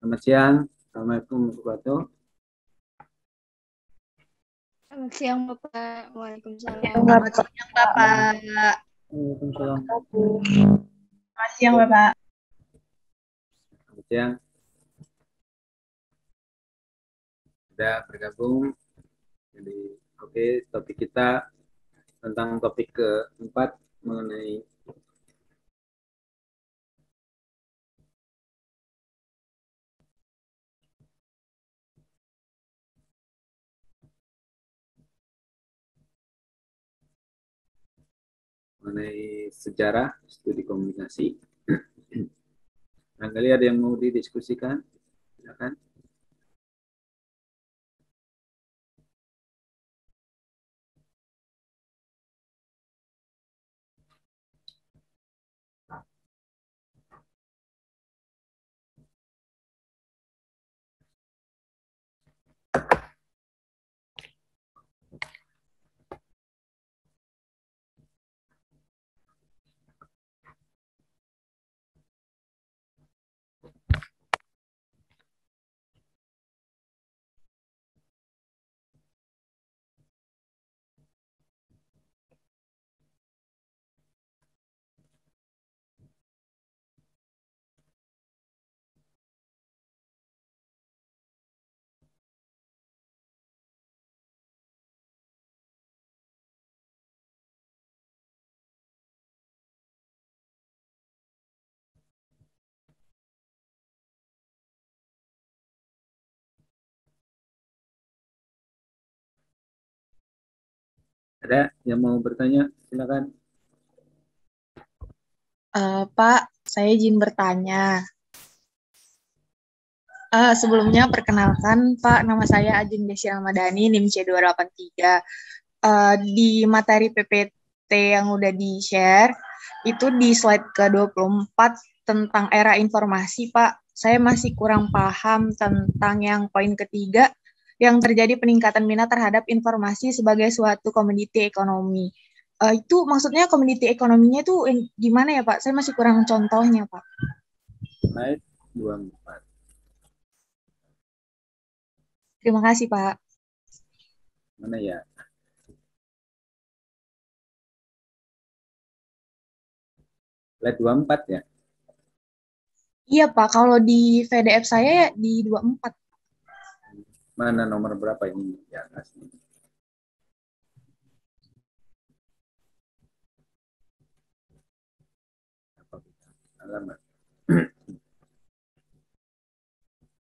Selamat siang. Assalamualaikum warahmatullahi wabarakatuh. Selamat siang, Bapak. Waalaikumsalam. Selamat siang, Bapak. Waalaikumsalam. Selamat siang, Bapak. Selamat siang. Sudah bergabung. Jadi, oke, topik kita tentang topik keempat mengenai sejarah studi komunikasi. Barangkali ada yang mau didiskusikan? Silakan. Ada yang mau bertanya? Silakan. Pak, saya izin bertanya. Sebelumnya perkenalkan, Pak, nama saya Ajeng Desi Ramadhani, NIM C283. Di materi PPT yang udah di-share, itu di slide ke-24 tentang era informasi, Pak. Saya masih kurang paham tentang yang poin ketiga, yang terjadi peningkatan minat terhadap informasi sebagai suatu komoditi ekonomi. Itu maksudnya komoditi ekonominya itu gimana ya, Pak? Saya masih kurang contohnya, Pak. Slide 24. Terima kasih, Pak. Mana ya? Slide 24 ya? Iya, Pak. Kalau di PDF saya ya di 24. Mana nomor berapa ini di atas? Alamat.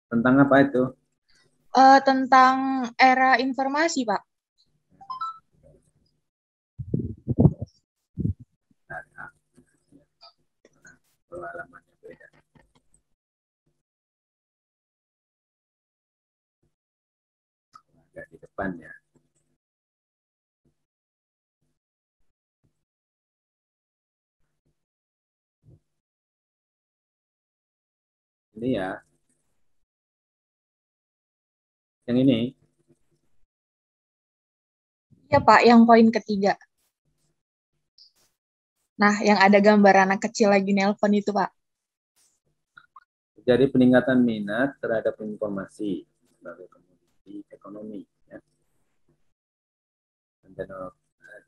Tentang apa itu? Tentang era informasi, Pak. Kalau alamatnya beda. Agak di depan ya. Ini ya. Yang ini. Iya, Pak. Yang poin ketiga. Nah, yang ada gambar anak kecil lagi nelpon itu, Pak. Jadi peningkatan minat terhadap informasi sebagai komoditi ekonomi. Ya.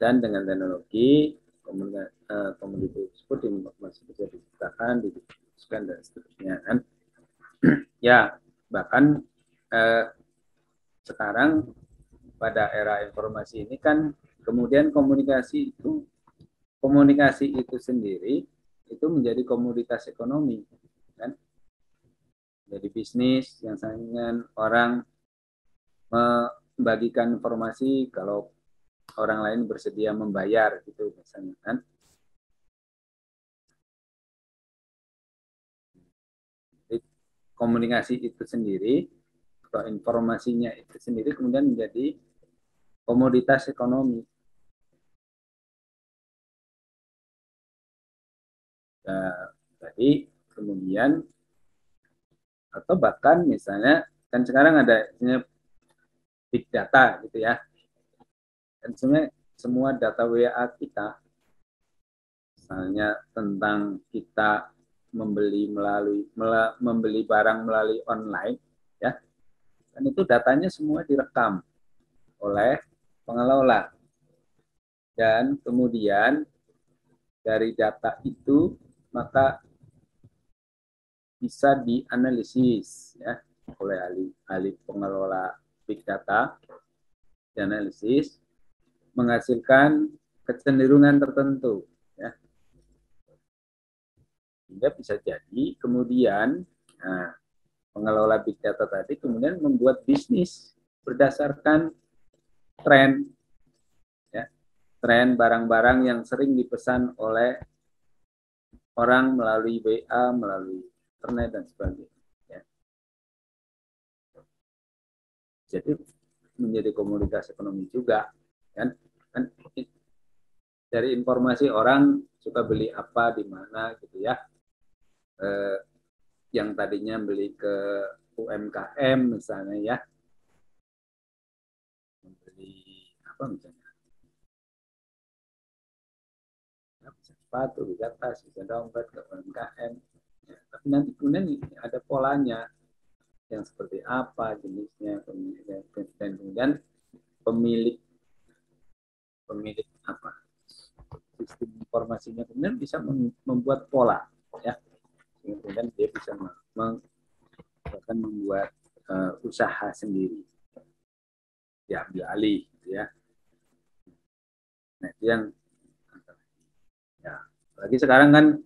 Dan dengan teknologi komoditi tersebut masih bisa diciptakan, didiskusikan dan seterusnya kan. Ya, bahkan sekarang pada era informasi ini kan kemudian komunikasi itu sendiri itu menjadi komoditas ekonomi kan. Jadi bisnis yang dengan orang membagikan informasi kalau orang lain bersedia membayar gitu misalnya kan. Jadi komunikasi itu sendiri atau informasinya itu sendiri kemudian menjadi komoditas ekonomi. Nah, jadi kemudian atau bahkan misalnya kan sekarang ada big data gitu ya. Dan sebenarnya semua data WA kita misalnya tentang kita membeli barang melalui online, ya, kan itu datanya semua direkam oleh pengelola. Dan kemudian dari data itu maka bisa dianalisis, ya, oleh ahli pengelola big data, dianalisis menghasilkan kecenderungan tertentu, ya. Sehingga bisa jadi kemudian pengelola big data tadi kemudian membuat bisnis berdasarkan tren, ya, tren barang-barang yang sering dipesan oleh orang melalui WA, melalui internet dan sebagainya, ya. Jadi menjadi komoditas ekonomi juga, kan? Dari informasi orang suka beli apa di mana gitu, ya. Yang tadinya beli ke UMKM misalnya, ya, membeli apa misalnya, ya, bisa sepatu, bisa tas, bisa dompet ke UMKM, ya. Tapi nanti kemudian ada polanya yang seperti apa jenisnya, dan kemudian pemilik apa sistem informasinya kemudian bisa membuat pola, ya, kemudian dia bisa bahkan membuat usaha sendiri, diambil alih, gitu, ya. Nah itu yang, ya, lagi sekarang kan,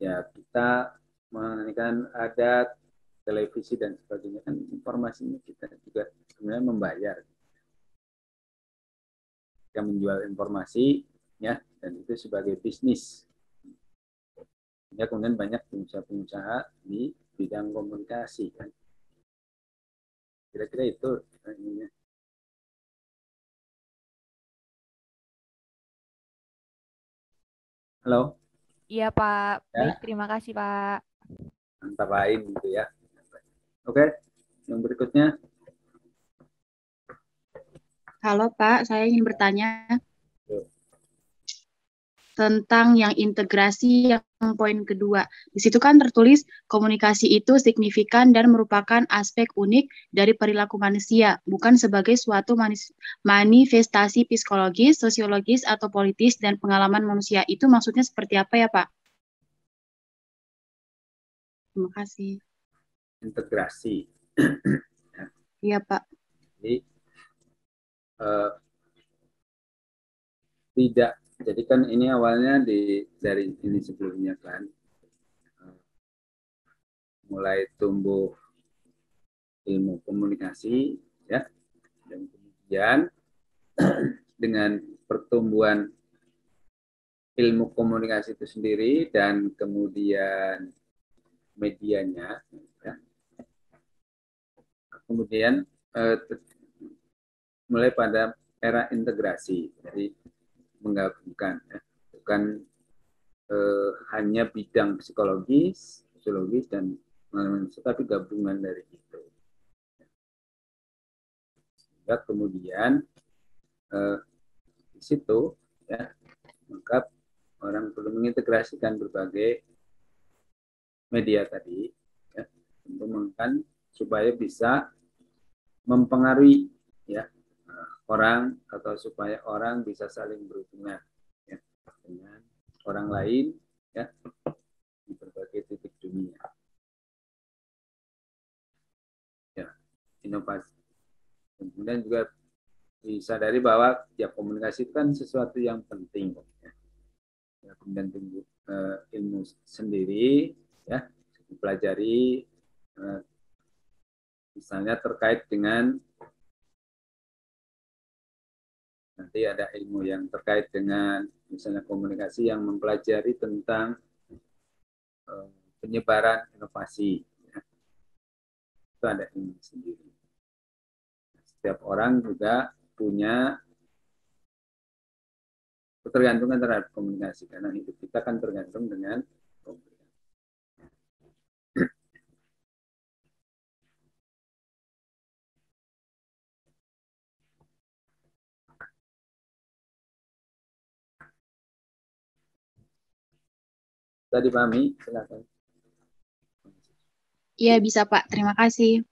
ya, kita mengenai ada televisi dan sebagainya, kan informasinya kita juga sebenarnya membayar, kita menjual informasi, ya, dan itu sebagai bisnis. Ya, kemudian banyak pengusaha-pengusaha di bidang komunikasi, kan. Kira-kira itu ininya. Halo? Iya, Pak. Ya. Baik, terima kasih, Pak. Mantap lain gitu, ya. Oke, yang berikutnya. Halo Pak, saya ingin bertanya tentang yang integrasi yang poin kedua. Di situ kan tertulis komunikasi itu signifikan dan merupakan aspek unik dari perilaku manusia, bukan sebagai suatu manifestasi psikologis, sosiologis, atau politis dan pengalaman manusia. Itu maksudnya seperti apa ya Pak? Terima kasih. Integrasi. Iya Pak. Jadi tidak, jadi kan ini awalnya dari ini sebelumnya kan mulai tumbuh ilmu komunikasi, ya, dan kemudian dengan pertumbuhan ilmu komunikasi itu sendiri dan kemudian medianya, ya, kemudian mulai pada era integrasi, jadi menggabungkan, ya, bukan hanya bidang psikologis, sosiologis dan tetapi gabungan dari itu. Sehingga kemudian di situ, ya, maka orang perlu mengintegrasikan berbagai media tadi, ya, untuk menggunakan supaya bisa mempengaruhi, ya, orang atau supaya orang bisa saling berhubungan, ya, dengan orang lain, ya, di berbagai titik dunia. Ya, inovasi. Kemudian juga disadari bahwa ya komunikasi itu kan sesuatu yang penting, ya. Ya, kemudian tumbuh ilmu sendiri, ya, dipelajari, misalnya terkait dengan nanti ada ilmu yang terkait dengan misalnya komunikasi yang mempelajari tentang penyebaran inovasi, ya. Itu ada ilmu sendiri. Setiap orang juga punya ketergantungan terhadap komunikasi karena hidup kita kan tergantung dengan komunikasi. Sudah dipahami? Silakan. Iya, bisa Pak. Terima kasih.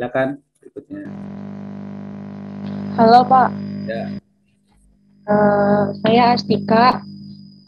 Silakan berikutnya. Halo Pak, Ya. saya Astika.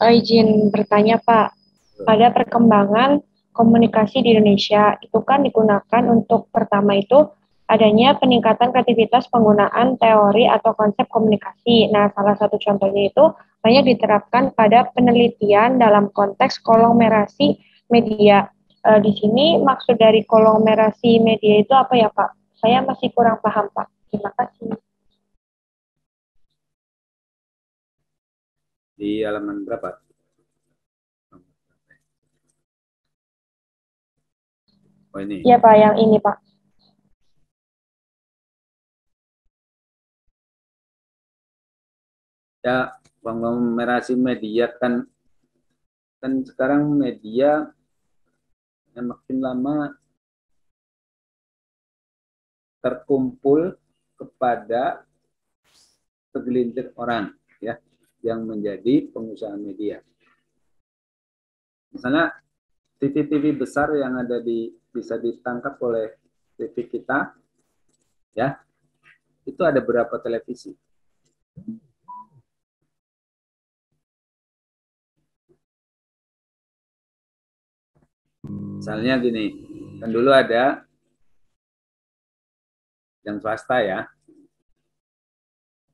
Izin bertanya Pak, pada perkembangan komunikasi di Indonesia itu kan digunakan untuk pertama itu adanya peningkatan kreativitas penggunaan teori atau konsep komunikasi. Nah, salah satu contohnya itu banyak diterapkan pada penelitian dalam konteks konglomerasi media. Di sini maksud dari konglomerasi media itu apa ya Pak? Saya masih kurang paham Pak. Terima kasih. Di halaman berapa? Oh ini. Iya Pak, yang ini Pak. Ya, konglomerasi media kan sekarang media yang makin lama terkumpul kepada segelintir orang ya yang menjadi pengusaha media. Misalnya TV-TV besar yang ada bisa ditangkap oleh TV kita ya. Itu ada berapa televisi? Misalnya gini, kan dulu ada yang swasta ya.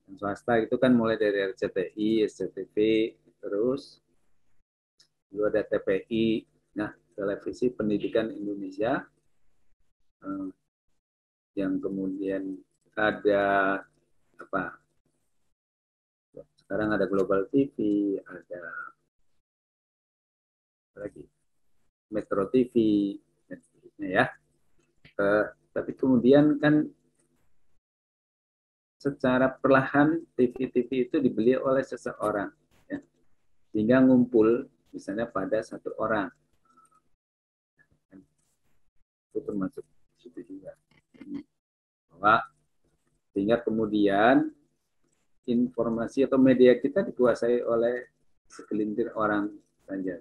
Yang swasta itu kan mulai dari RCTI, SCTV, terus dulu ada TPI, nah Televisi Pendidikan Indonesia, yang kemudian ada apa? Sekarang ada Global TV, ada apa lagi? Metro TV, ya. Tapi kemudian kan secara perlahan TV-TV itu dibeli oleh seseorang, ya. Sehingga ngumpul misalnya pada satu orang. Itu termasuk itu juga. Bahwa sehingga kemudian informasi atau media kita dikuasai oleh segelintir orang saja.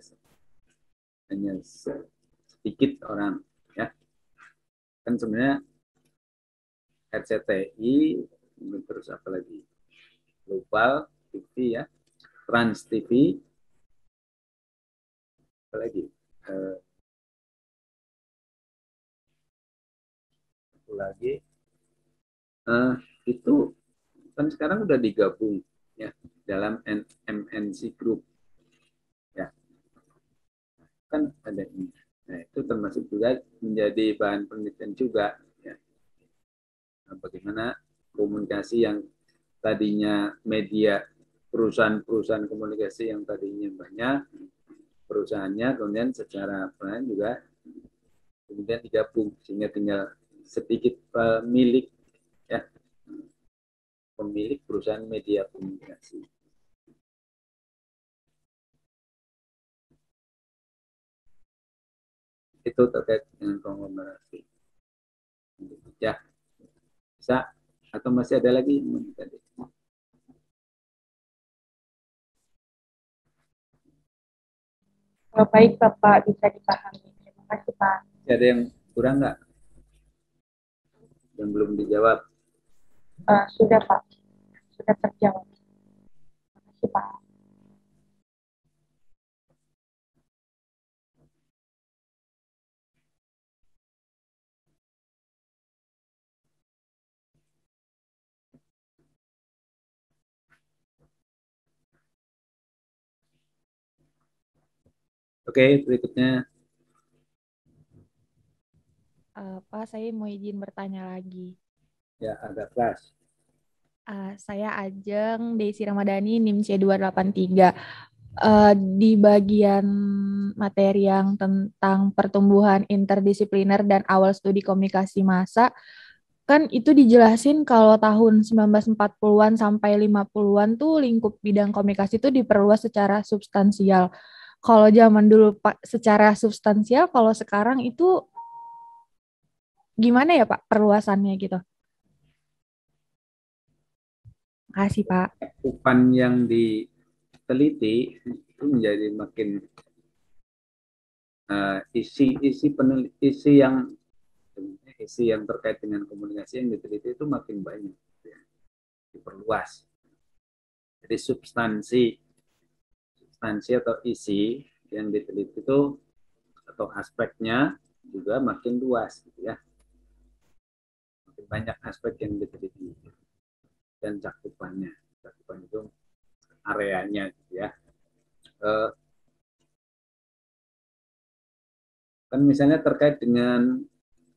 Hanya sedikit orang, ya. Kan sebenarnya RCTI, terus apa lagi? Global TV ya, Trans TV, apa lagi? Satu lagi, itu kan sekarang udah digabung ya dalam MNC Group, ya kan ada ini. Nah itu termasuk juga menjadi bahan penelitian juga, ya. Nah, bagaimana komunikasi yang tadinya media perusahaan-perusahaan komunikasi yang tadinya banyak perusahaannya kemudian secara pelan juga kemudian digabung sehingga tinggal sedikit pemilik ya pemilik perusahaan media komunikasi. Itu terkait dengan konglomerasi. Ya, bisa atau masih ada lagi tadi? Baik Bapak, bisa dipahami. Terima kasih Pak. Ada yang kurang nggak? Yang belum dijawab? Sudah Pak, sudah terjawab. Terima kasih Pak. Oke, berikutnya. Pak, saya mau izin bertanya lagi. Ya, ada kelas. Saya Ajeng Desi Ramadhani, NIM C283. Di bagian materi yang tentang pertumbuhan interdisipliner dan awal studi komunikasi massa, kan itu dijelasin kalau tahun 1940-an sampai 50-an tuh lingkup bidang komunikasi itu diperluas secara substansial. Kalau zaman dulu Pak secara substansial, kalau sekarang itu gimana ya Pak perluasannya gitu? Makasih Pak. Cakupan yang diteliti itu menjadi makin isi yang terkait dengan komunikasi yang diteliti itu makin banyak, ya, diperluas. Jadi substansi atau isi yang diteliti itu atau aspeknya juga makin luas, gitu ya. Makin banyak aspek yang diteliti dan cakupan itu areanya, gitu ya. Kan misalnya terkait dengan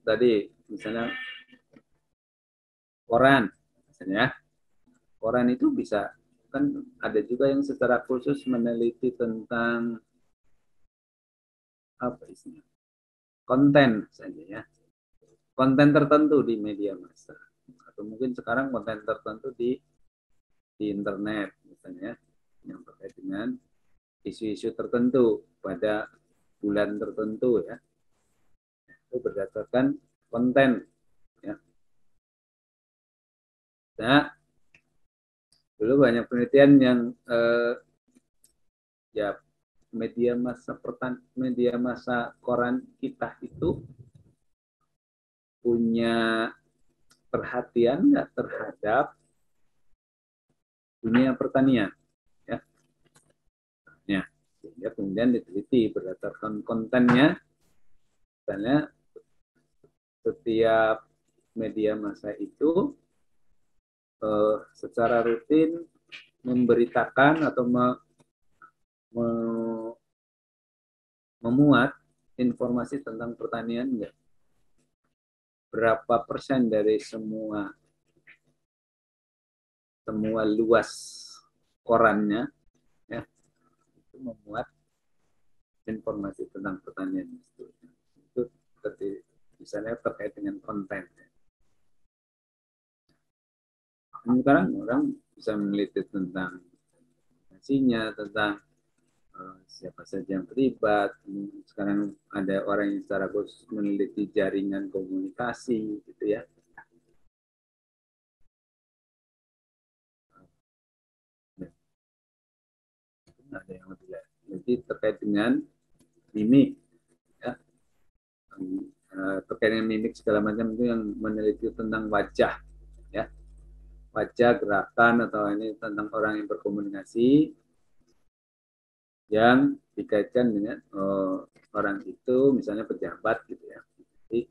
tadi misalnya koran, misalnya koran itu bisa kan ada juga yang secara khusus meneliti tentang apa isinya konten saja ya, konten tertentu di media massa atau mungkin sekarang konten tertentu di internet misalnya yang terkait dengan isu-isu tertentu pada bulan tertentu ya, itu berdasarkan konten ya. Nah, dulu banyak penelitian yang ya media massa koran kita itu punya perhatian nggak terhadap dunia pertanian ya. Ya, sehingga kemudian diteliti berdasarkan kontennya, misalnya setiap media massa itu secara rutin memberitakan atau memuat informasi tentang pertanian enggak? Berapa persen dari semua luas korannya ya, itu memuat informasi tentang pertanian itu misalnya terkait dengan konten. Sekarang orang bisa meneliti tentang informasinya, tentang siapa saja yang terlibat. Sekarang ada orang yang secara khusus meneliti jaringan komunikasi, gitu ya. Ada yang lebih terkait dengan mimik, ya. Terkait dengan mimik segala macam itu yang meneliti tentang wajah, ya. Wajah, gerakan atau ini tentang orang yang berkomunikasi yang dikaitkan dengan orang itu misalnya pejabat gitu ya. Jadi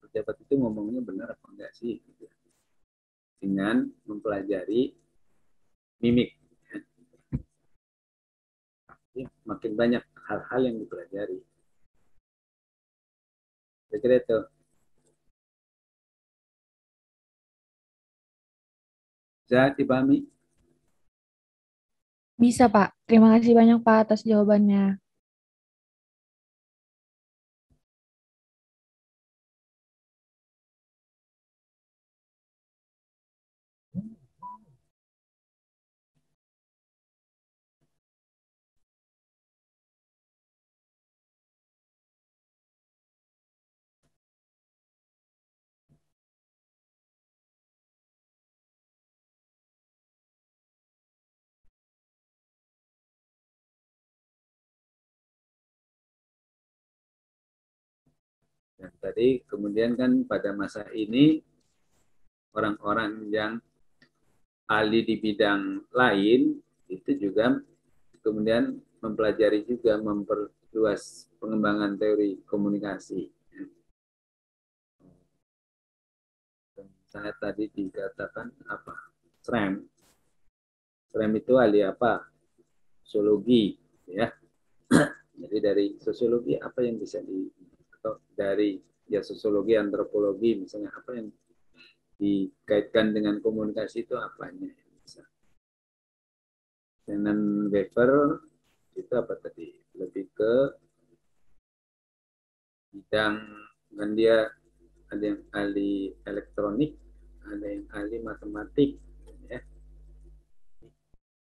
pejabat itu ngomongnya benar apa enggak sih gitu ya. Dengan mempelajari mimik. Ya. Makin banyak hal-hal yang dipelajari. Kira-kira itu. Bisa dipahami? Bisa Pak. Terima kasih banyak Pak atas jawabannya. Dan tadi kemudian kan pada masa ini orang-orang yang ahli di bidang lain itu juga kemudian mempelajari juga memperluas pengembangan teori komunikasi. Saya tadi dikatakan apa? SRAM itu ahli apa? Sosiologi, ya. Jadi dari sosiologi apa yang bisa atau dari ya sosiologi, antropologi, misalnya apa yang dikaitkan dengan komunikasi itu apanya. Dengan Weber itu apa tadi? Lebih ke bidang, kan dia ada yang ahli elektronik, ada yang ahli matematik, ya.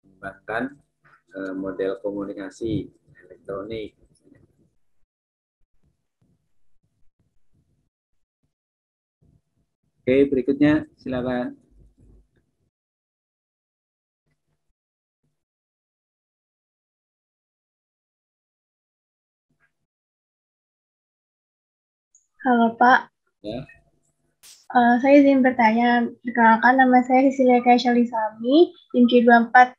Mengembangkan model komunikasi elektronik. Oke, berikutnya silakan. Halo Pak, Ya. saya izin bertanya. Perkenalkan, nama saya Cecilia Kaisya-Lisami, NIM C24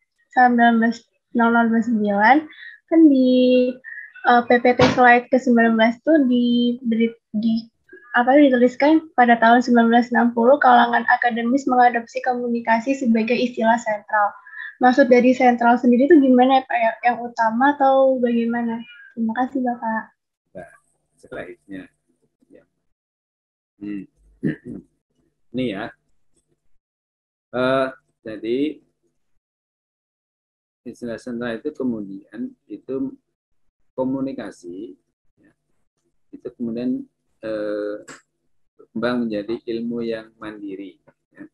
190029. Kan di PPT slide ke-19 tuh dituliskan pada tahun 1960 kalangan akademis mengadopsi komunikasi sebagai istilah sentral. Maksud dari sentral sendiri itu gimana ya Pak? Yang utama atau bagaimana? Terima kasih Bapak. Nah, selanjutnya. Ya. Ini ya. Jadi istilah sentral itu kemudian itu komunikasi, ya, itu kemudian berkembang menjadi ilmu yang mandiri. Ya.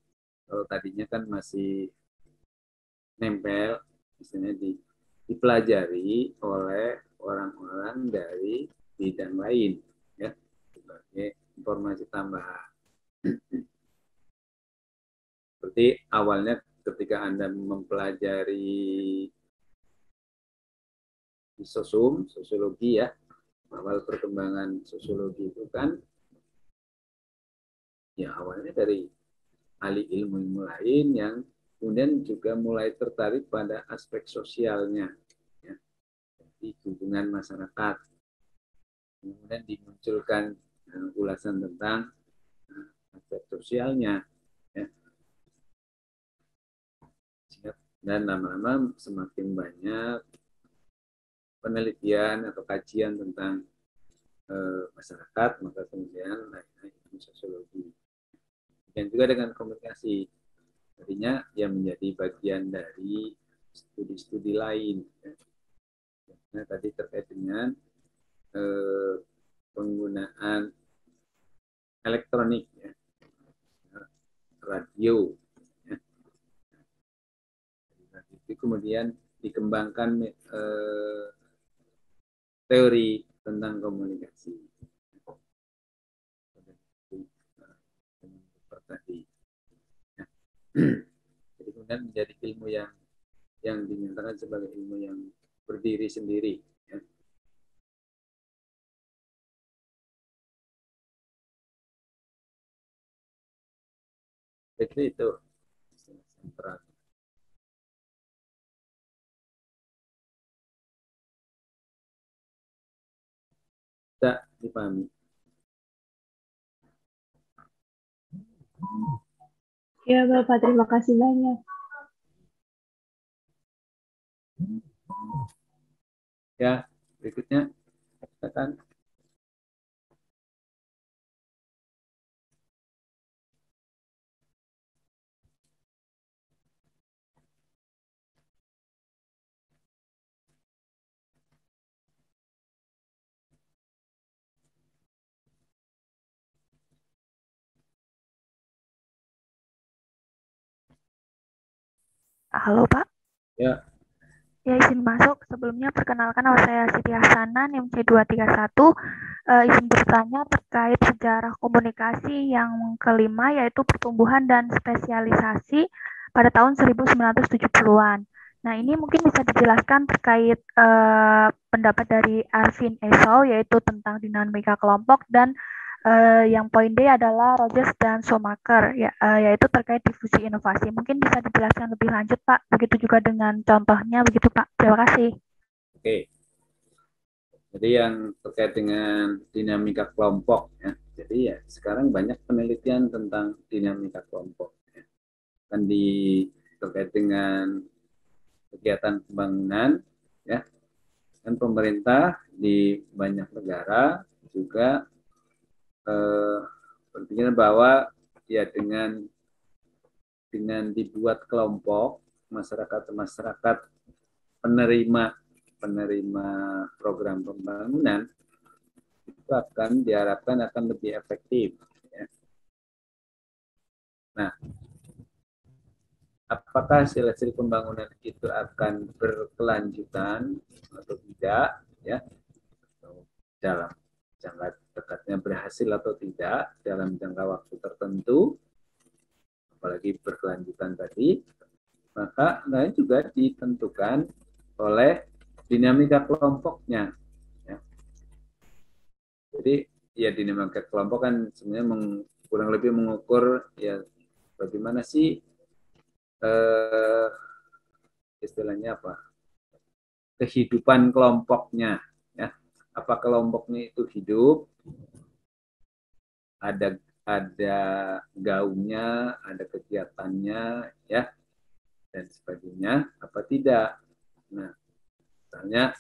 Kalau tadinya kan masih nempel, misalnya dipelajari oleh orang-orang dari bidang lain, ya, sebagai informasi tambahan. Seperti awalnya ketika Anda mempelajari di sosiologi ya, awal perkembangan sosiologi itu kan ya awalnya dari ahli ilmu lain yang kemudian juga mulai tertarik pada aspek sosialnya, ya, di hubungan masyarakat. Kemudian dimunculkan ulasan tentang aspek sosialnya, ya. Dan lama-lama semakin banyak penelitian atau kajian tentang masyarakat, maka kemudian naiknya ilmu sosiologi. Dan juga dengan komunikasi, tadinya yang menjadi bagian dari studi-studi lain. Nah, tadi terkait dengan penggunaan elektronik, ya, radio, ya. Itu kemudian dikembangkan teori tentang komunikasi. Tadi. Ya. Jadi kemudian menjadi ilmu yang dinyatakan sebagai ilmu yang berdiri sendiri. Ya. Itu sentral. Tidak dipahami. Ya Bapak, terima kasih banyak. Ya, berikutnya katakan. Halo Pak. Ya. Ya, izin masuk. Sebelumnya perkenalkan nama saya Siti Hasanah, NIM C231. Izin bertanya terkait sejarah komunikasi yang kelima, yaitu pertumbuhan dan spesialisasi pada tahun 1970-an. Nah, ini mungkin bisa dijelaskan terkait pendapat dari Arvin Esau, yaitu tentang dinamika kelompok, dan yang poin D adalah Rogers dan Schumacher, ya, yaitu terkait difusi inovasi. Mungkin bisa dijelaskan lebih lanjut, Pak. Begitu juga dengan contohnya, begitu, Pak. Terima kasih. Oke. Jadi yang terkait dengan dinamika kelompok, ya. Jadi ya sekarang banyak penelitian tentang dinamika kelompok. Ya. Kan terkait dengan kegiatan pembangunan, ya. Kan pemerintah di banyak negara juga berpikir bahwa ya dengan dibuat kelompok masyarakat penerima program pembangunan itu akan diharapkan akan lebih efektif. Ya. Nah, apakah hasil pembangunan itu akan berkelanjutan atau tidak? Ya, dalam jangka dekatnya berhasil atau tidak dalam jangka waktu tertentu, apalagi berkelanjutan tadi, maka juga ditentukan oleh dinamika kelompoknya. Ya. Jadi ya dinamika kelompok kan sebenarnya kurang lebih mengukur ya bagaimana sih istilahnya apa, kehidupan kelompoknya. Ya. Apa kelompoknya itu hidup, ada gaungnya, ada kegiatannya, ya, dan sebagainya, apa tidak. Nah, misalnya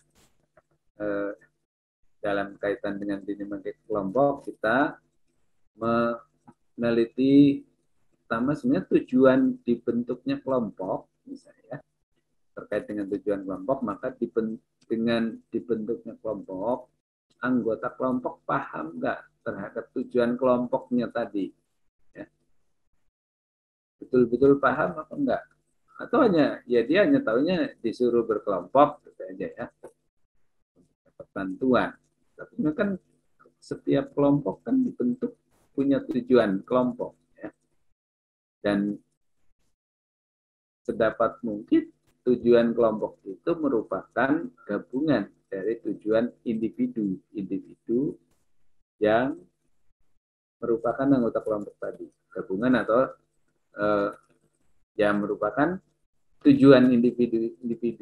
dalam kaitan dengan dinamika kelompok, kita meneliti pertama sebenarnya tujuan dibentuknya kelompok, misalnya terkait dengan tujuan kelompok, maka dengan dibentuknya kelompok, anggota kelompok paham nggak terhadap tujuan kelompoknya tadi? Ya. Betul-betul paham apa enggak? Atau hanya ya dia hanya tahunya disuruh berkelompok gitu aja ya, dapat bantuan. Tapi kan setiap kelompok kan dibentuk punya tujuan kelompok ya. Dan sedapat mungkin tujuan kelompok itu merupakan gabungan dari tujuan individu yang merupakan anggota kelompok tadi, gabungan atau yang merupakan tujuan individu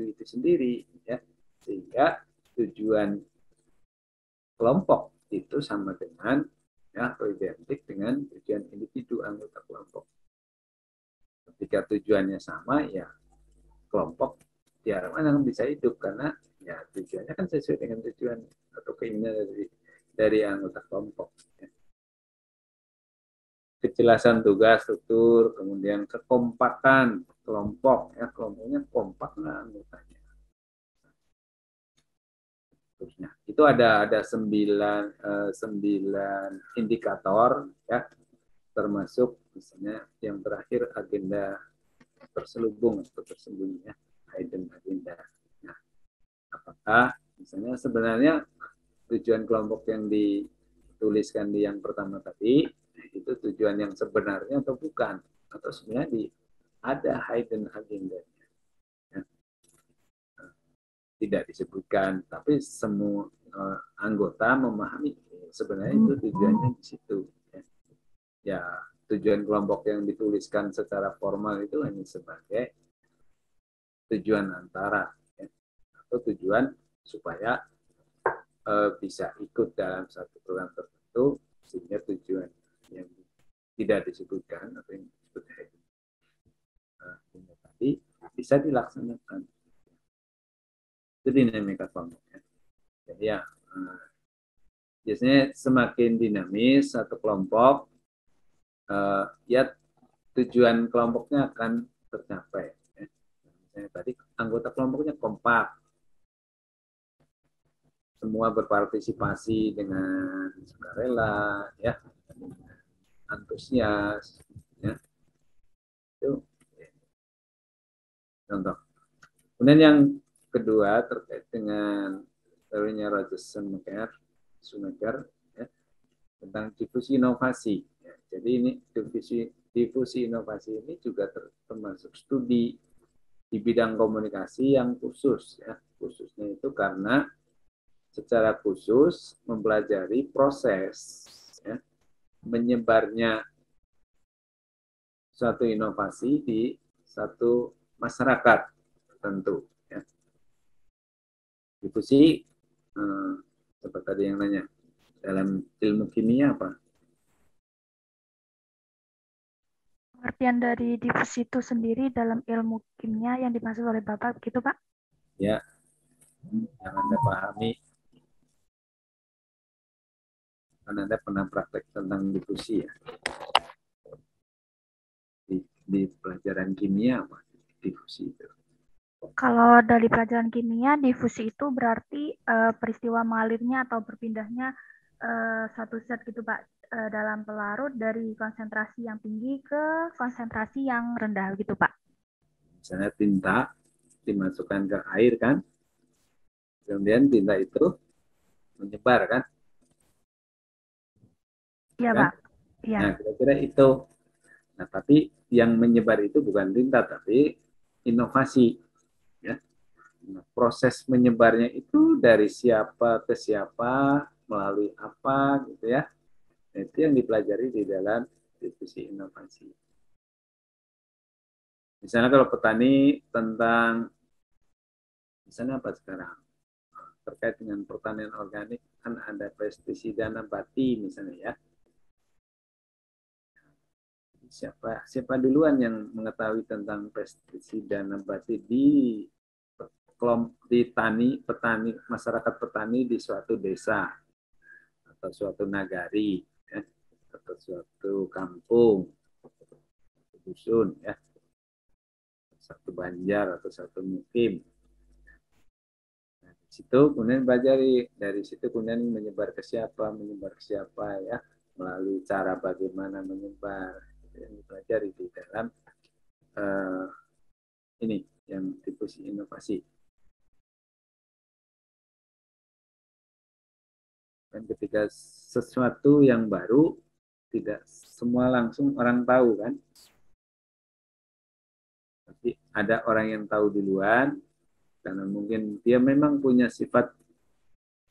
itu sendiri, ya, sehingga tujuan kelompok itu sama dengan ya atau identik dengan tujuan individu anggota kelompok. Ketika tujuannya sama, ya kelompok diharapkan akan bisa hidup karena ya tujuannya kan sesuai dengan tujuan atau keinginan dari anggota kelompok. Ya. Kejelasan tugas, struktur, kemudian kekompakan kelompok, ya kelompoknya kompak nggak anggotanya. Terusnya itu ada 9 indikator ya, termasuk misalnya yang terakhir agenda terselubung atau tersembunyi ya, hidden agenda. Nah, apakah misalnya sebenarnya tujuan kelompok yang dituliskan di yang pertama tadi itu tujuan yang sebenarnya atau bukan, atau sebenarnya ada hidden agenda ya. Tidak disebutkan, tapi semua anggota memahami sebenarnya itu tujuannya di situ ya. Ya tujuan kelompok yang dituliskan secara formal itu hanya sebagai tujuan antara ya, atau tujuan supaya bisa ikut dalam satu program tertentu, sehingga tujuan yang tidak disebutkan atau yang disebut tadi bisa dilaksanakan. Itu dinamika kelompoknya. Jadi ya biasanya semakin dinamis satu kelompok, ya tujuan kelompoknya akan tercapai. Ya. Misalnya tadi anggota kelompoknya kompak, semua berpartisipasi dengan sukarela, ya, antusias, ya. Itu contoh. Kemudian yang kedua terkait dengan teorinya Roger Schumacher ya, tentang difusi inovasi. Ya. Jadi ini difusi inovasi ini juga termasuk studi di bidang komunikasi yang khusus ya. Khususnya itu karena secara khusus mempelajari proses ya, menyebarnya suatu inovasi di satu masyarakat tertentu. Ya. Difusi, seperti tadi yang nanya, dalam ilmu kimia apa? Pengertian dari difusi itu sendiri dalam ilmu kimia yang dimaksud oleh Bapak, begitu Pak? Ya, yang Anda pahami. Kan Anda pernah praktek tentang difusi ya? Di pelajaran kimia apa difusi itu? Kalau dari pelajaran kimia, difusi itu berarti peristiwa mengalirnya atau berpindahnya satu zat gitu Pak, dalam pelarut dari konsentrasi yang tinggi ke konsentrasi yang rendah gitu Pak. Misalnya tinta dimasukkan ke air kan, kemudian tinta itu menyebar kan? Iya Kan? Pak. Iya. Nah, kira-kira itu. Nah, tapi yang menyebar itu bukan tinta, tapi inovasi. Ya. Nah, proses menyebarnya itu dari siapa ke siapa, melalui apa, gitu ya. Nah, itu yang dipelajari di dalam divisi inovasi. Misalnya kalau petani tentang, misalnya apa sekarang? Terkait dengan pertanian organik, kan ada pestisida nabati misalnya ya. Siapa duluan yang mengetahui tentang pestisida nabati di petani, masyarakat petani di suatu desa atau suatu nagari ya, atau suatu kampung, dusun ya, satu banjar atau satu mukim. Nah, di situ kemudian pelajari, dari situ kemudian menyebar ke siapa ya, melalui cara bagaimana menyebar yang dipelajari di dalam ini yang difusi inovasi. Dan ketika sesuatu yang baru, tidak semua langsung orang tahu kan. Tapi ada orang yang tahu duluan, karena mungkin dia memang punya sifat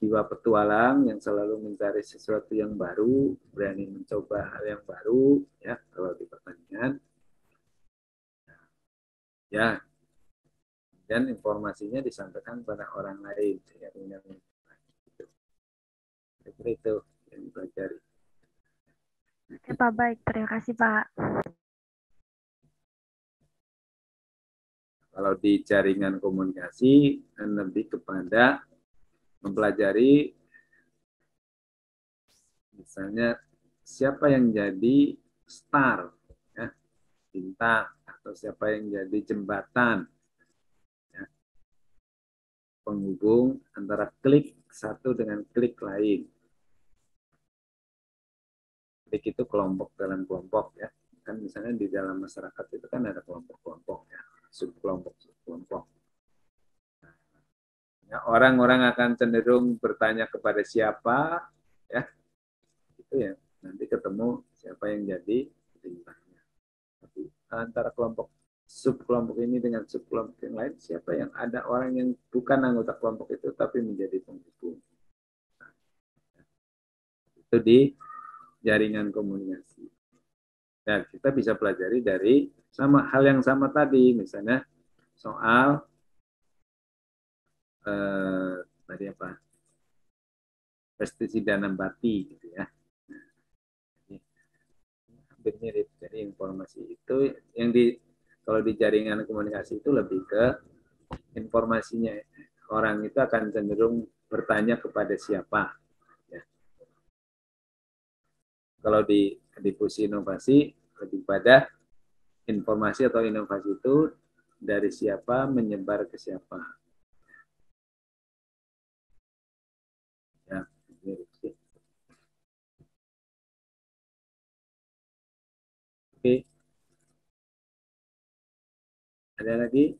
jiwa petualang yang selalu mencari sesuatu yang baru, berani mencoba hal yang baru, ya kalau di pertanian. Ya, dan informasinya disampaikan pada orang lain. Ya, itu yang dipelajari. Oke Pak, baik. Terima kasih Pak. Kalau di jaringan komunikasi, lebih kepada mempelajari misalnya siapa yang jadi star, ya, bintang, atau siapa yang jadi jembatan, ya, penghubung antara klik satu dengan klik lain. Klik itu kelompok dalam kelompok ya, kan misalnya di dalam masyarakat itu kan ada kelompok-kelompok ya, subkelompok. Ya, orang-orang akan cenderung bertanya kepada siapa, ya, itu ya, nanti ketemu siapa yang jadi bintangnya. Tapi antara subkelompok ini dengan subkelompok yang lain, siapa yang ada orang yang bukan anggota kelompok itu tapi menjadi penghubung. Nah, itu di jaringan komunikasi. Dan kita bisa pelajari dari hal yang sama tadi, misalnya soal tadi apa? Pestisida nabati gitu ya. Hampir mirip. Jadi informasi itu yang kalau di jaringan komunikasi itu lebih ke informasinya. Orang itu akan cenderung bertanya kepada siapa. Ya. Kalau di difusi inovasi lebih pada informasi atau inovasi itu dari siapa menyebar ke siapa. Ya, oke. Ada lagi?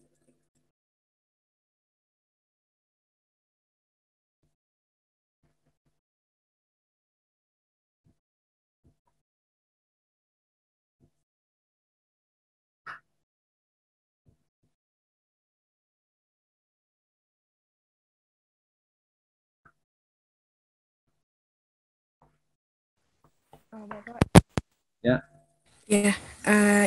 Ya. Ya,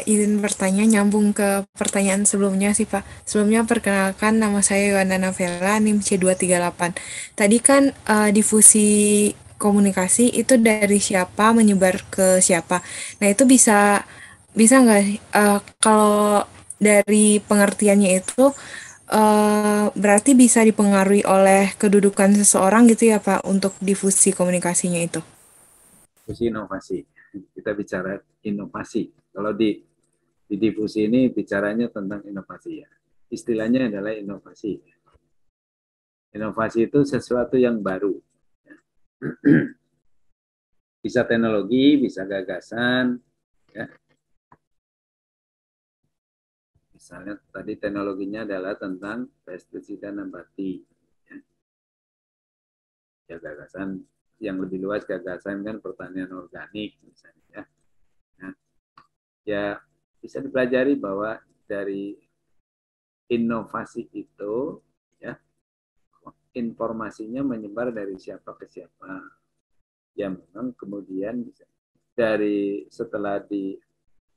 izin bertanya nyambung ke pertanyaan sebelumnya sih Pak. Sebelumnya perkenalkan nama saya Yohana Navela, NIM C238. Tadi kan difusi komunikasi itu dari siapa menyebar ke siapa. Nah itu bisa nggak kalau dari pengertiannya itu berarti bisa dipengaruhi oleh kedudukan seseorang gitu ya Pak untuk difusi komunikasinya itu? Difusi inovasi. Kita bicara inovasi. Kalau di difusi ini bicaranya tentang inovasi ya. Istilahnya adalah inovasi. Inovasi itu sesuatu yang baru. Bisa teknologi, bisa gagasan, ya. Misalnya tadi teknologinya adalah tentang pestisida nabati. Ya, gagasan yang lebih luas, gagasan kan pertanian organik misalnya. Ya. Nah, ya bisa dipelajari bahwa dari inovasi itu ya informasinya menyebar dari siapa ke siapa. Ya memang kemudian bisa dari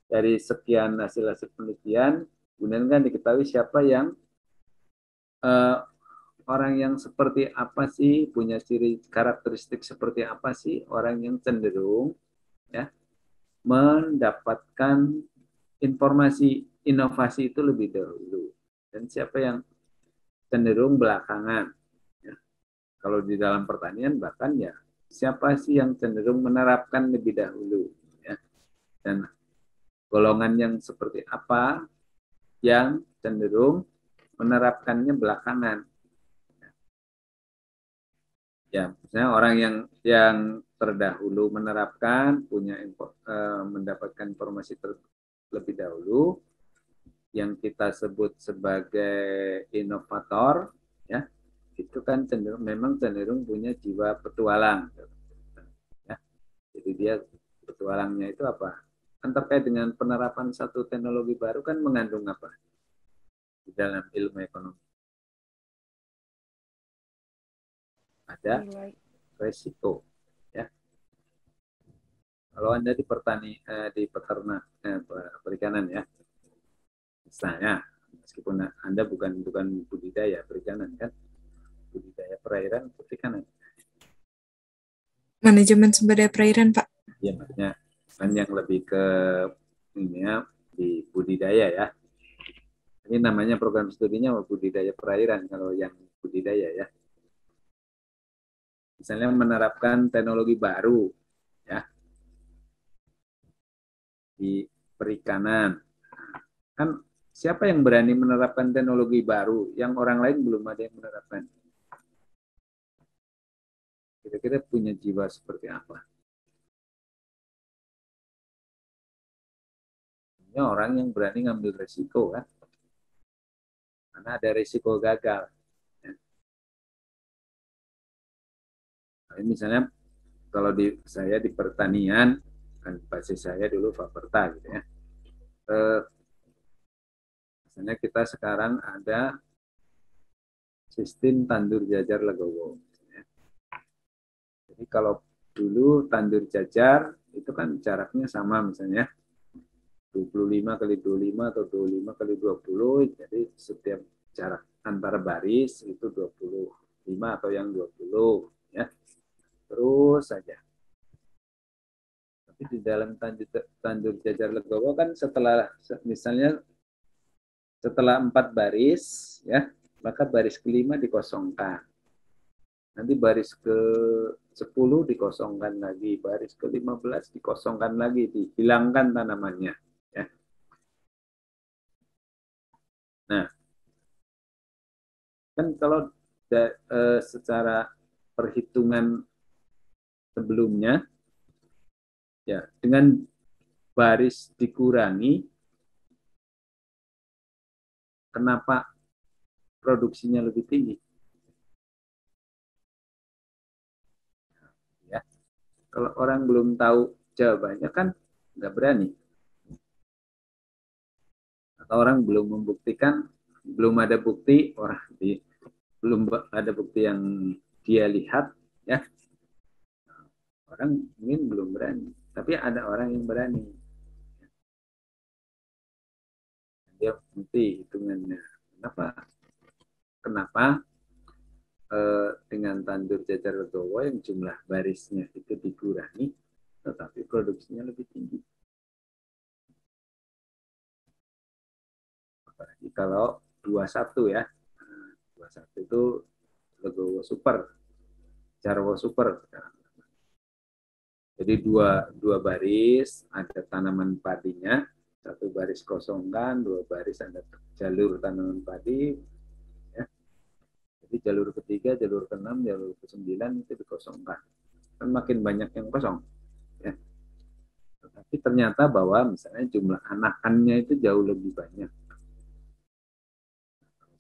dari sekian hasil penelitian kemudian kan diketahui siapa yang orang yang seperti apa sih, punya ciri karakteristik seperti apa sih orang yang cenderung ya mendapatkan informasi inovasi itu lebih dahulu dan siapa yang cenderung belakangan. Ya. Kalau di dalam pertanian bahkan ya siapa sih yang cenderung menerapkan lebih dahulu ya dan golongan yang seperti apa yang cenderung menerapkannya belakangan. Ya, misalnya orang yang terdahulu menerapkan punya mendapatkan informasi terlebih dahulu yang kita sebut sebagai inovator ya itu kan memang cenderung punya jiwa petualang ya. Jadi dia petualangnya itu apa? Kan terkait dengan penerapan satu teknologi baru kan mengandung apa? Di dalam ilmu ekonomi ada resiko ya. Kalau Anda di di peternak perikanan ya. Misalnya meskipun Anda bukan budidaya perikanan kan, budidaya perairan perikanan. Manajemen sumber daya perairan, Pak. Ya, maksudnya kan yang lebih ke ini ya, di budidaya ya. Ini namanya program studinya budidaya perairan kalau yang budidaya ya. Misalnya menerapkan teknologi baru ya di perikanan. Kan siapa yang berani menerapkan teknologi baru yang orang lain belum ada yang menerapkan? Kira-kira punya jiwa seperti apa? Ini orang yang berani ngambil resiko kan? Karena ada resiko gagal. Ya. Nah, misalnya kalau saya di pertanian, kan basis saya dulu Faperta gitu ya. Misalnya kita sekarang ada sistem tandur jajar legowo. Ya. Jadi kalau dulu tandur jajar itu kan jaraknya sama misalnya 25 kali 25 atau 25 kali 20, jadi setiap jarak antara baris itu 25 atau yang 20 ya. Terus saja. Tapi di dalam tandur jajar legowo kan misalnya setelah 4 baris ya, maka baris kelima dikosongkan. Nanti baris ke-10 dikosongkan lagi, baris ke-15 dikosongkan lagi, dihilangkan tanamannya ya. Nah, kan kalau secara perhitungan sebelumnya ya dengan baris dikurangi, kenapa produksinya lebih tinggi? Ya, kalau orang belum tahu jawabannya kan nggak berani. Atau orang belum membuktikan, belum ada bukti belum ada bukti yang dia lihat, ya orang mungkin belum berani. Tapi ada orang yang berani. Dia bukti hitungannya. Kenapa dengan tandur jajar legowo yang jumlah barisnya itu dikurangi, tetapi produksinya lebih tinggi. Apalagi kalau 21 ya. 21 itu legowo super, jarwo super. Jadi dua baris ada tanaman padinya, satu baris kosongkan, dua baris ada jalur tanaman padi. Ya. Jadi jalur ketiga, jalur keenam, jalur ke-9 itu dikosongkan. Kan makin banyak yang kosong. Ya. Tetapi ternyata bahwa misalnya jumlah anakannya itu jauh lebih banyak.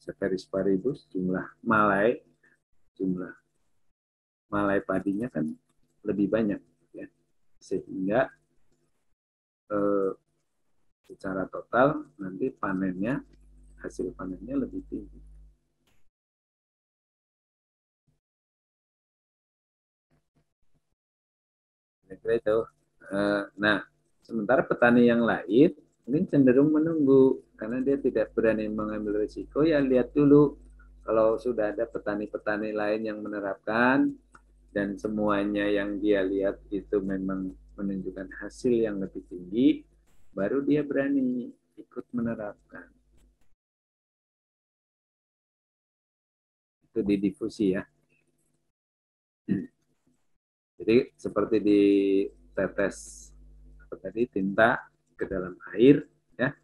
Seteris paribus, jumlah malai padinya kan lebih banyak. Ya. Sehingga secara total nanti hasil panennya lebih tinggi. Kira-kira itu. Nah, sementara petani yang lain mungkin cenderung menunggu karena dia tidak berani mengambil risiko. Ya lihat dulu kalau sudah ada petani-petani lain yang menerapkan dan semuanya yang dia lihat itu memang menunjukkan hasil yang lebih tinggi, baru dia berani ikut menerapkan. Itu di difusi ya. Jadi seperti di tetes tadi tinta ke dalam air, ya,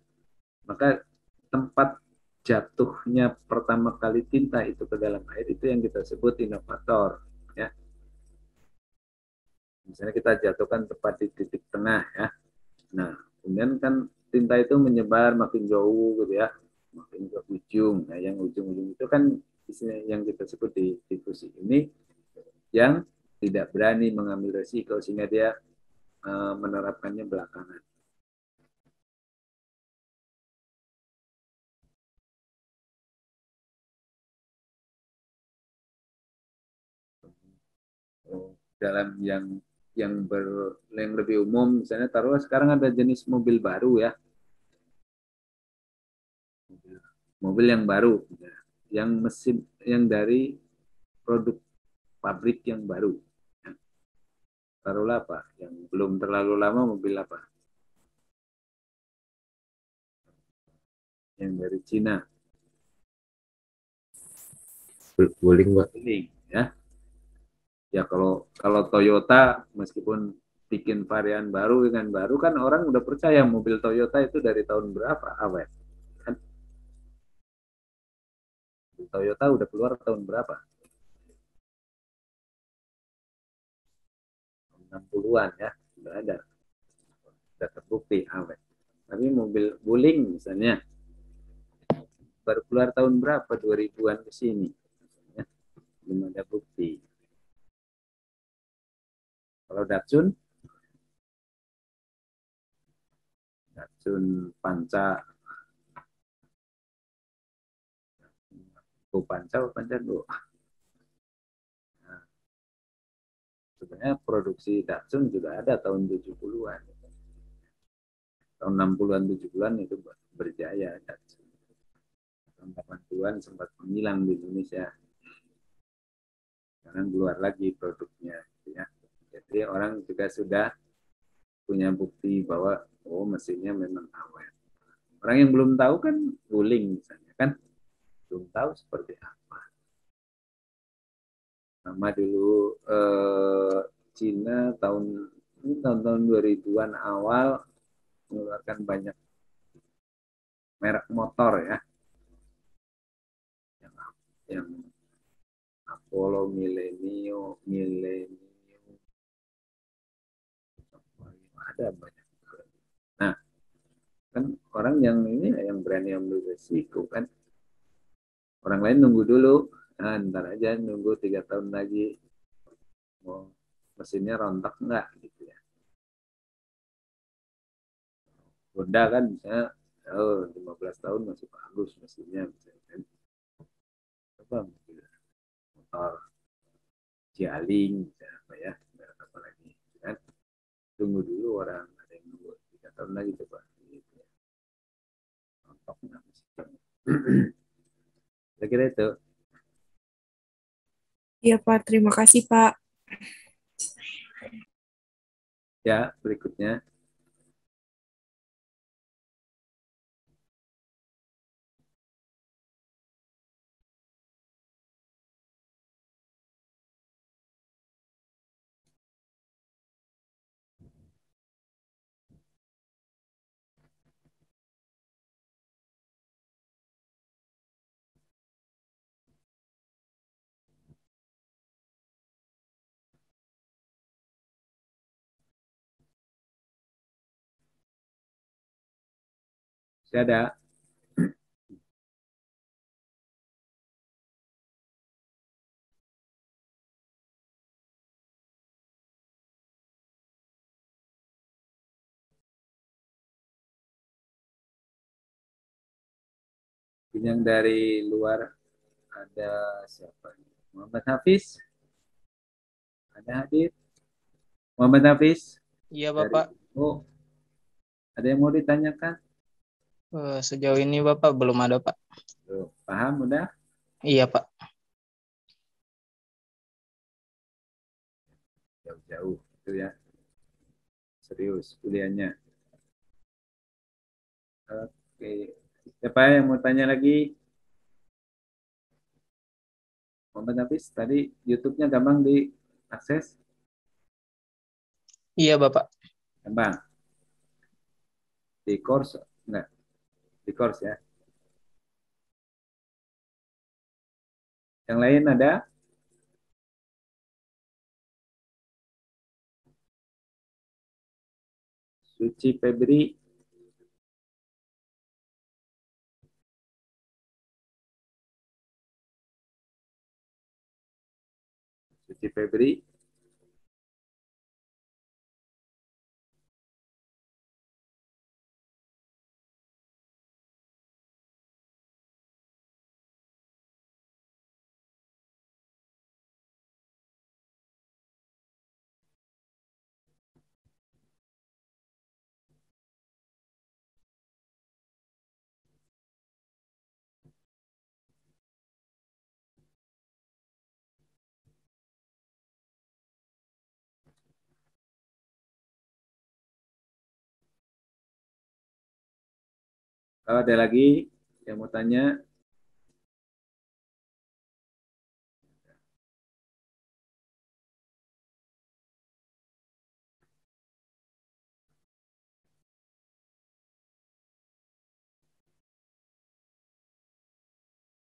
maka tempat jatuhnya pertama kali tinta itu ke dalam air itu yang kita sebut inovator, ya. Misalnya kita jatuhkan tepat di titik tengah, ya. Nah, kemudian kan tinta itu menyebar makin jauh, gitu ya, makin ke ujung. Nah, yang ujung-ujung itu kan yang kita sebut di difusi ini yang tidak berani mengambil resiko sehingga dia menerapkannya belakangan. Dalam yang lebih umum, misalnya taruhlah sekarang ada jenis mobil baru ya, mobil yang baru, yang mesin yang dari produk pabrik yang baru. Taruhlah apa? Yang belum terlalu lama mobil apa? Yang dari Cina. Wuling, Pak. Wuling, ya. Ya kalau Toyota meskipun bikin varian baru dengan baru kan orang udah percaya mobil Toyota itu dari tahun berapa awet. Kan? Toyota udah keluar tahun berapa? 60-an ya, sudah ada. Sudah terbukti awet. Tapi mobil Wuling misalnya baru keluar tahun berapa? 2000-an ke sini. Ya, belum ada bukti. Kalau Datsun Panca, Panca dulu. Nah, sebenarnya produksi Datsun juga ada tahun 70-an. Tahun 60-an 70-an itu berjaya Datsun. Tahun 80-an sempat menghilang di Indonesia. Sekarang keluar lagi produknya. Ya. Jadi orang juga sudah punya bukti bahwa mesinnya memang awet. Orang yang belum tahu kan Wuling misalnya kan, belum tahu seperti apa. Sama dulu Cina tahun 2000-an awal mengeluarkan banyak merek motor ya, yang Apollo, Millennium, ada banyak. Nah, kan orang yang ini yang berani ambil resiko kan. Orang lain nunggu dulu, nah, ntar aja nunggu 3 tahun lagi, mau mesinnya rontok enggak gitu ya. Honda kan misalnya 15 tahun masih bagus mesinnya misalnya kan. Apa motor Jialing misalnya apa ya, apa lagi kan. Tunggu dulu, orang ada yang nunggu 3 tahun lagi coba gitu ya. Rontok enggak mesinnya. Saya kira itu. Iya, Pak. Terima kasih, Pak. Ya, berikutnya. Masih ada? Yang dari luar ada siapa? Muhammad Hafiz? Ada hadir? Muhammad Hafiz? Iya, Dari, Bapak. oh, ada yang mau ditanyakan? Sejauh ini Bapak belum ada, Pak. Tuh, paham udah? Iya, Pak. Jauh-jauh itu ya. Serius kuliahnya. Oke. Siapa yang mau tanya lagi? Muhammad Hafiz, tadi YouTube-nya gampang diakses? Iya, Bapak. Gampang. Di course? Enggak. Di course ya. Yang lain ada? Suci Febri. Suci Febri. Kalau ada lagi yang mau tanya,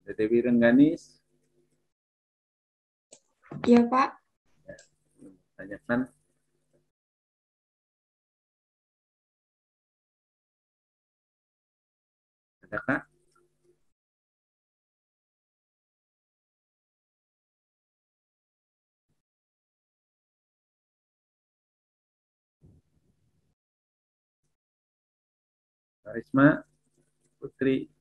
ada Dewi Rengganis. Iya, Pak. Ya, tanyakan. Adakah? Karisma Putri.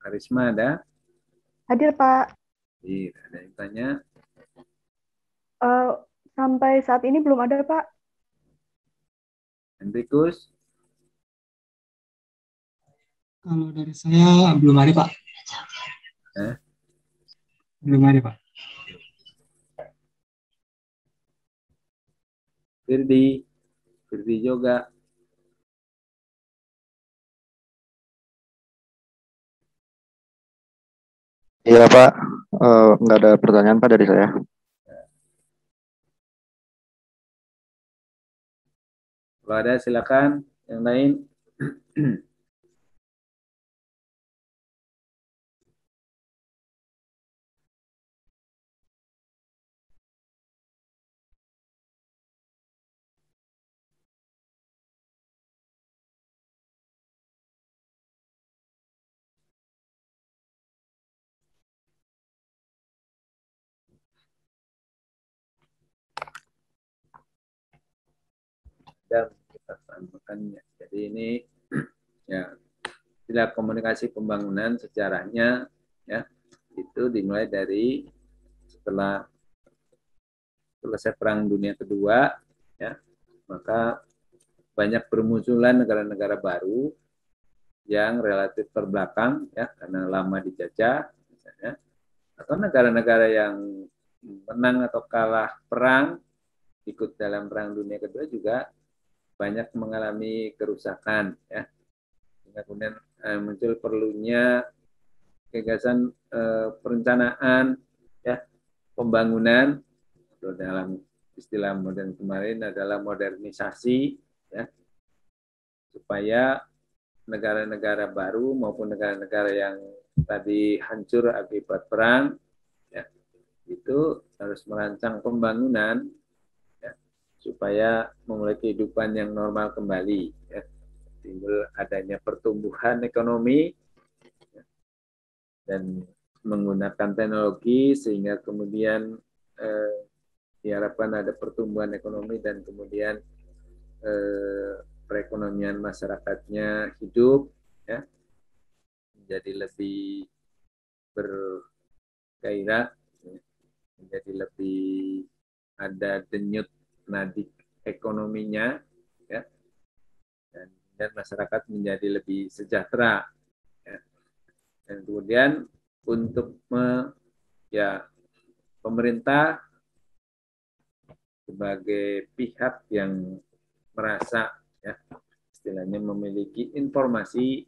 Karisma ada? Hadir, Pak. Iya, ada yang tanya. Sampai saat ini belum ada, Pak. Hendrikus. Kalau dari saya belum ada, Pak. Belum ada, Pak. Firdi. Firdi juga. Iya Pak, nggak ada pertanyaan Pak dari saya. Kalau ada silakan. Yang lain. Dan kita sampaikannya. Jadi ini ya istilah komunikasi pembangunan sejarahnya ya itu dimulai dari setelah selesai Perang Dunia Kedua ya, maka banyak bermunculan negara-negara baru yang relatif terbelakang ya karena lama dijajah misalnya, atau negara-negara yang menang atau kalah perang ikut dalam Perang Dunia Kedua juga banyak mengalami kerusakan ya. Kemudian muncul perlunya gagasan perencanaan ya pembangunan atau dalam istilah modern kemarin adalah modernisasi ya supaya negara-negara baru maupun negara-negara yang tadi hancur akibat perang ya itu harus merancang pembangunan ya, supaya memulai kehidupan yang normal kembali. Ya. Timbul adanya pertumbuhan ekonomi ya, dan menggunakan teknologi sehingga kemudian diharapkan ada pertumbuhan ekonomi dan kemudian perekonomian masyarakatnya hidup ya, menjadi lebih bergairah, menjadi lebih ada denyut nadi ekonominya ya, dan masyarakat menjadi lebih sejahtera ya. Dan kemudian untuk pemerintah sebagai pihak yang merasa ya istilahnya memiliki informasi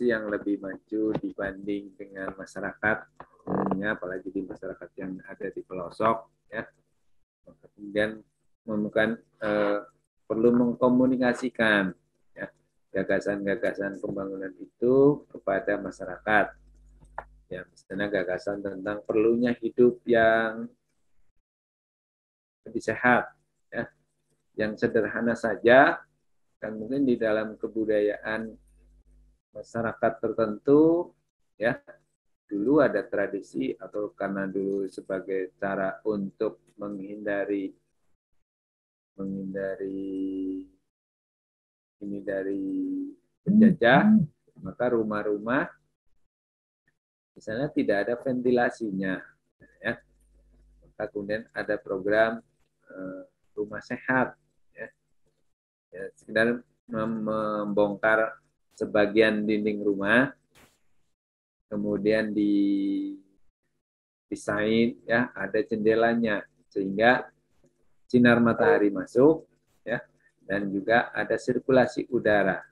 yang lebih maju dibanding dengan masyarakat umumnya, apalagi di masyarakat yang ada di pelosok ya. Kemudian menemukan perlu mengkomunikasikan ya, gagasan-gagasan pembangunan itu kepada masyarakat. Ya, misalnya gagasan tentang perlunya hidup yang lebih sehat ya. Yang sederhana saja kan mungkin di dalam kebudayaan masyarakat tertentu ya, dulu ada tradisi atau karena dulu sebagai cara untuk menghindari ini dari penjajah, maka rumah-rumah misalnya tidak ada ventilasinya ya, maka kemudian ada program rumah sehat ya, sekedar membongkar sebagian dinding rumah, kemudian desain ya ada jendelanya sehingga sinar matahari masuk ya, dan juga ada sirkulasi udara.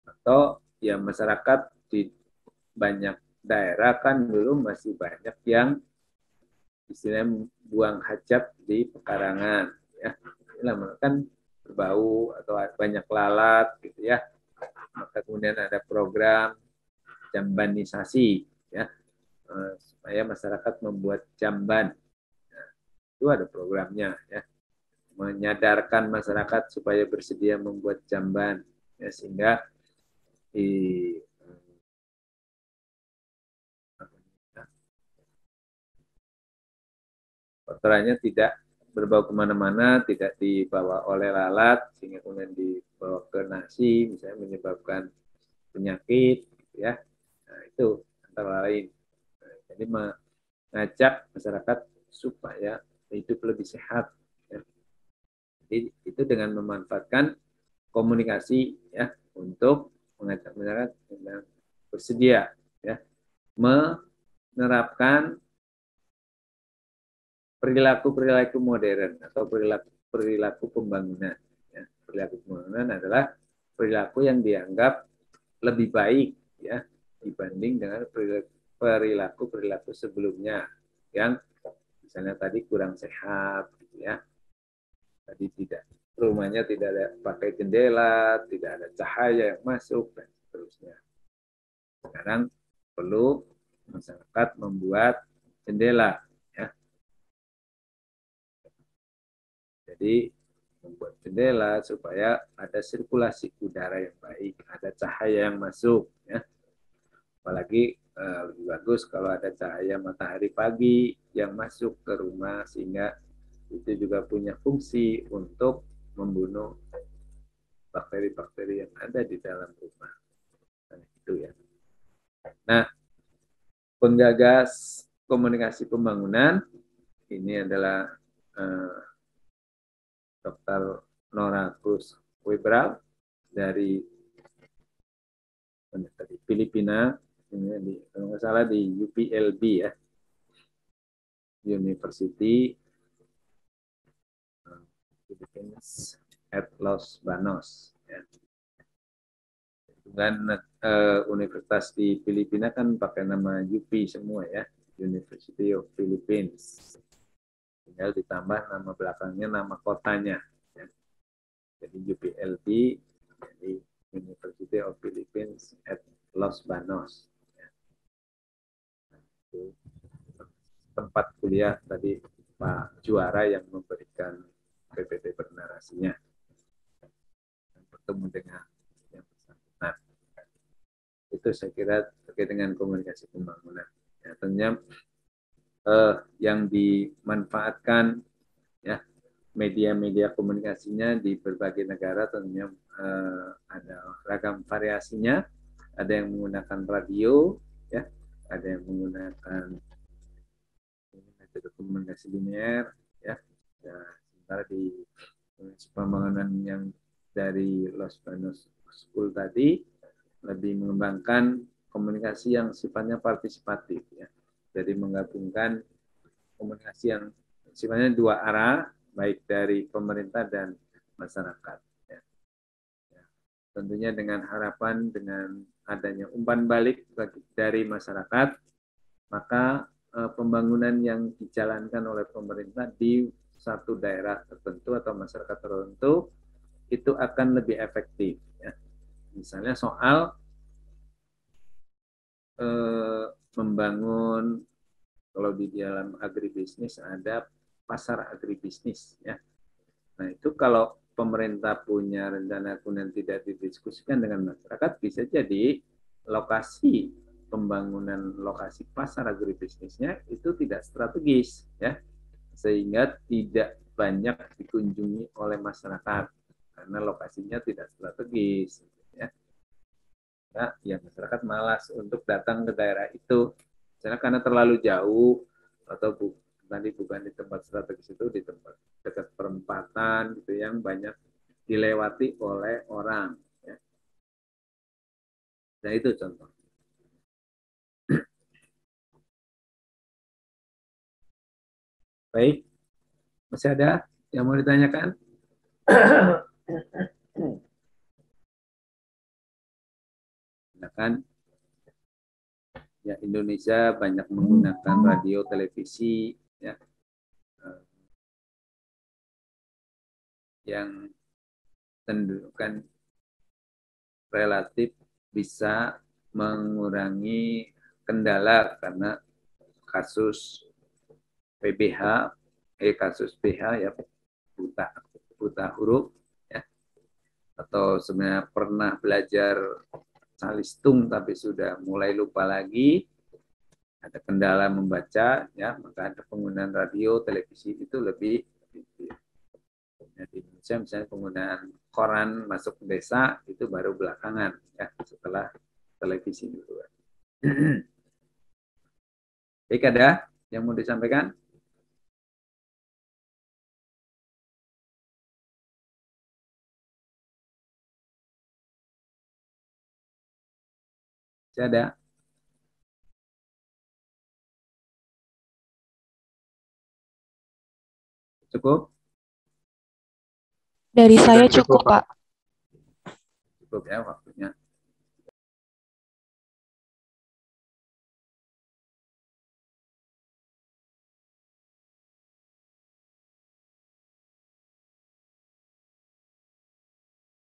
Atau ya masyarakat di banyak daerah kan dulu masih banyak yang istilahnya buang hajat di pekarangan ya, lama kan berbau atau banyak lalat gitu ya, maka kemudian ada program jambanisasi ya, supaya masyarakat membuat jamban. Nah, itu ada programnya ya, menyadarkan masyarakat supaya bersedia membuat jamban ya, sehingga kotorannya tidak berbau kemana-mana, tidak dibawa oleh lalat, sehingga kemudian dibawa ke nasi, misalnya menyebabkan penyakit, gitu ya. Nah, itu antara lain. Nah, jadi mengajak masyarakat supaya hidup lebih sehat. Ya. Jadi itu dengan memanfaatkan komunikasi ya untuk mengajak masyarakat dengan bersedia ya menerapkan perilaku modern atau perilaku pembangunan. Ya. Perilaku pembangunan adalah perilaku yang dianggap lebih baik ya dibanding dengan perilaku sebelumnya yang misalnya tadi kurang sehat, gitu ya. Tadi rumahnya tidak ada pakai jendela, tidak ada cahaya yang masuk dan seterusnya. Sekarang perlu masyarakat membuat jendela. Jadi membuat jendela supaya ada sirkulasi udara yang baik, ada cahaya yang masuk. Ya. Apalagi lebih bagus kalau ada cahaya matahari pagi yang masuk ke rumah, sehingga itu juga punya fungsi untuk membunuh bakteri-bakteri yang ada di dalam rumah. Nah, itu ya. Nah, penggagas komunikasi pembangunan ini adalah Dr. Nora Cruz Webral dari Filipina, ini kalau nggak salah di UPLB ya, University Philippines at Los Banos. Ya. Dan universitas di Filipina kan pakai nama UP semua ya, University of Philippines. Tinggal ditambah nama belakangnya, nama kotanya. Ya. Jadi UPLB Jadi University of Philippines at Los Banos. Itu tempat kuliah tadi Pak Juara yang memberikan PPT bernarasinya, bertemu dengan yang bersangkutan. Itu saya kira terkait dengan komunikasi pembangunan. Ya, tentunya yang dimanfaatkan ya media-media komunikasinya di berbagai negara tentunya ada ragam variasinya. Ada yang menggunakan radio, ya, ada yang menggunakan metode komunikasi linear, ya. Sementara di pembangunan yang dari Los Banos School tadi lebih mengembangkan komunikasi yang sifatnya partisipatif, ya. Jadi menggabungkan komunikasi yang sifatnya dua arah, baik dari pemerintah dan masyarakat. Ya. Ya. Tentunya dengan harapan dengan adanya umpan balik dari masyarakat, maka pembangunan yang dijalankan oleh pemerintah di satu daerah tertentu atau masyarakat tertentu itu akan lebih efektif. Ya. Misalnya soal membangun, kalau di dalam agribisnis ada pasar agribisnis, ya. Nah itu kalau pemerintah punya rencana kemudian tidak didiskusikan dengan masyarakat, bisa jadi lokasi pembangunan lokasi pasar agribisnisnya itu tidak strategis, ya, sehingga tidak banyak dikunjungi oleh masyarakat karena lokasinya tidak strategis, ya. Nah, ya masyarakat malas untuk datang ke daerah itu, misalnya karena terlalu jauh atau tadi bukan di tempat strategis, itu di tempat dekat perempatan gitu yang banyak dilewati oleh orang. Ya. Nah itu contoh. Baik, masih ada yang mau ditanyakan? Silakan. Ya, Indonesia banyak menggunakan radio, televisi, ya, yang tentukan relatif bisa mengurangi kendala karena kasus PBH, kasus PH, ya, buta huruf, ya, atau sebenarnya pernah belajar calistung tapi sudah mulai lupa lagi, ada kendala membaca, ya, maka ada penggunaan radio, televisi itu lebih. Ya, di Indonesia misalnya penggunaan koran masuk ke desa itu baru belakangan, ya, setelah televisi itu. Baik, ada yang mau disampaikan? Masih ada? Cukup? Dari saya cukup, Pak. Cukup ya, Pak.